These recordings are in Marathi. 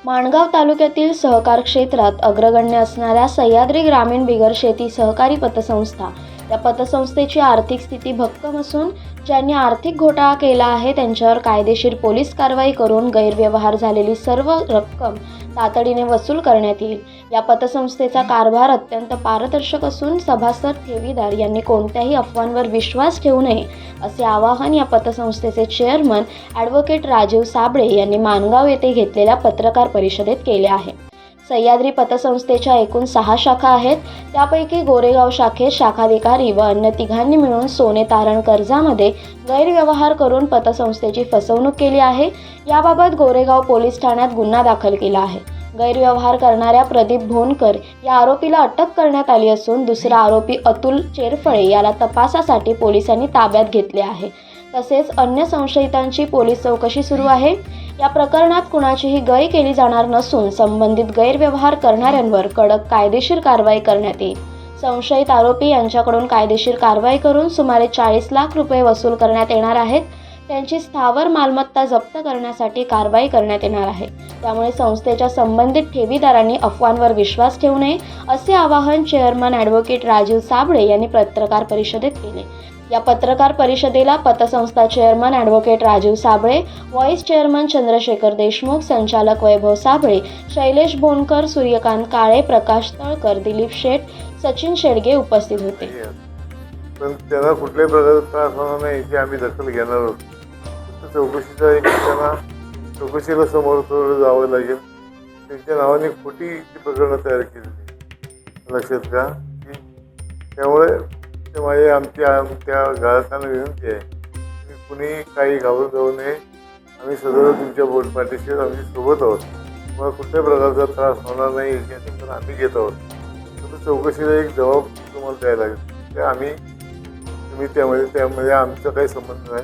माणगाव तालुक्यातील सहकार क्षेत्रात अग्रगण्य असणाऱ्या सह्याद्री ग्रामीण बिगर शेती सहकारी पतसंस्था या पतसंस्थेची आर्थिक स्थिती भक्कम असून ज्यांनी आर्थिक घोटाळा केला आहे त्यांच्यावर कायदेशीर पोलीस कारवाई करून गैरव्यवहार झालेली सर्व रक्कम तातडीने वसूल करण्यात येईल। या पतसंस्थेचा कारभार अत्यंत पारदर्शक असून सभासद ठेवीदार यांनी कोणत्याही अफवांवर विश्वास ठेवू नये असे आवाहन या पतसंस्थेचे चेअरमन ॲडव्होकेट राजीव साबळे यांनी माणगाव येथे घेतलेल्या पत्रकार परिषदेत केले आहे। सह्याद्री पतसंस्थेच्या एकूण 6 शाखा आहेत। त्यापैकी गोरेगाव शाखेत शाखाधिकारी व अन्य तिघांनी मिळून सोने तारण कर्जामध्ये गैरव्यवहार करून पतसंस्थेची फसवणूक केली आहे। याबाबत गोरेगाव पोलीस ठाण्यात गुन्हा दाखल केला आहे। गैरव्यवहार करणाऱ्या प्रदीप भोनकर या आरोपीला अटक करण्यात आली असून दुसरा आरोपी अतुल चेरफळे याला तपासासाठी पोलिसांनी ताब्यात घेतले आहे। तसेच अन्य संशयितांची पोलीस चौकशी सुरू आहे। या प्रकरणात कुणाचीही गय केली जाणार नसून संबंधित गैरव्यवहार करणाऱ्यांवर कडक कायदेशीर कारवाई करण्यात येईल। संशयित आरोपी यांच्याकडून कायदेशीर कारवाई करून सुमारे 40 लाख रुपये वसूल करण्यात येणार आहेत। त्यांची स्थावर मालमत्ता जप्त करण्यासाठी कारवाई करण्यात येणार आहे। त्यामुळे संस्थेच्या संबंधित ठेवीदारांनी अफवांवर विश्वास ठेवू नये असे आवाहन चेअरमन ॲडव्होकेट राजीव साबळे यांनी पत्रकार परिषदेत केले। या पत्रकार परिषदेला पतसंस्था chairman advocate Rajiv Sable, vice chairman Chandrashekhar Deshmukh, संचालक वैभव साबळे, शैलेश बोनकर, सूर्यकांत काळे, प्रकाश तळकर, दिलीप शेठ, सचिन शेडगे उपस्थित होते। पण त्यांना कुठल्याही प्रकारचा त्रास होणार नाही याची आम्ही दखल घेणार आहोत। चौकशीचा एक त्यांना चौकशीला समोर थोडं जावं लागेल। त्यांच्या नावाने खोटी प्रकरणं तयार केलेली लक्षात का की त्यामुळे ते माझे आमच्या ग्राहकांना विनंती आहे की कुणी काही घाबरून जाऊ नये। आम्ही सदैव तुमच्या पाठीशी आम्ही सोबत आहोत। तुम्हाला कुठल्याही प्रकारचा त्रास होणार नाही याची दखल आम्ही घेत आहोत। तर चौकशीला एक जबाब तुम्हाला द्यायला लागेल। ते आम्ही तुम्ही त्यामध्ये आमचा काही संबंध नाही,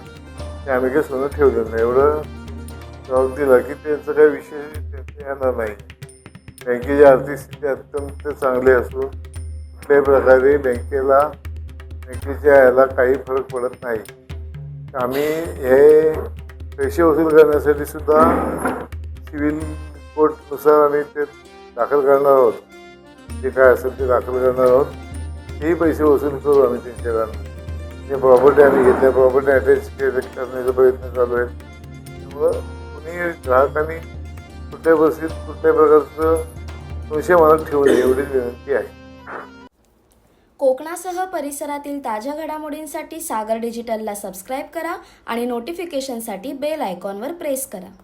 ते आम्ही काही सोनं ठेवलं नाही एवढं जबाब दिला की त्यांचं काही विषय त्यांचे येणार नाही। बँकेची आर्थिक स्थिती अत्यंत चांगली असून कुठल्याही प्रकारे बँकेच्या याला काही फरक पडत नाही। आम्ही हे पैसे वसूल करण्यासाठी सुद्धा सिव्हिल कोर्टनुसार आम्ही ते दाखल करणार आहोत। जे काय असेल ते दाखल करणार आहोत। तेही पैसे वसूल करू आम्ही त्यांच्याकडनं। जे प्रॉपर्टी आम्ही घेतल्या प्रॉपर्टी अटॅच करण्याचा प्रयत्न चालू आहे। त्यामुळं कुणी ग्राहकांनी कुठल्या परिस्थितीत कुठल्याही प्रकारचं संशय मनात ठेवू नये एवढीच विनंती आहे। कोकणासह परिसरातील ताज्या घडामोडींसाठी सागर डिजिटलला सबस्क्राईब करा आणि नोटिफिकेशनसाठी बेल आयकॉनवर प्रेस करा।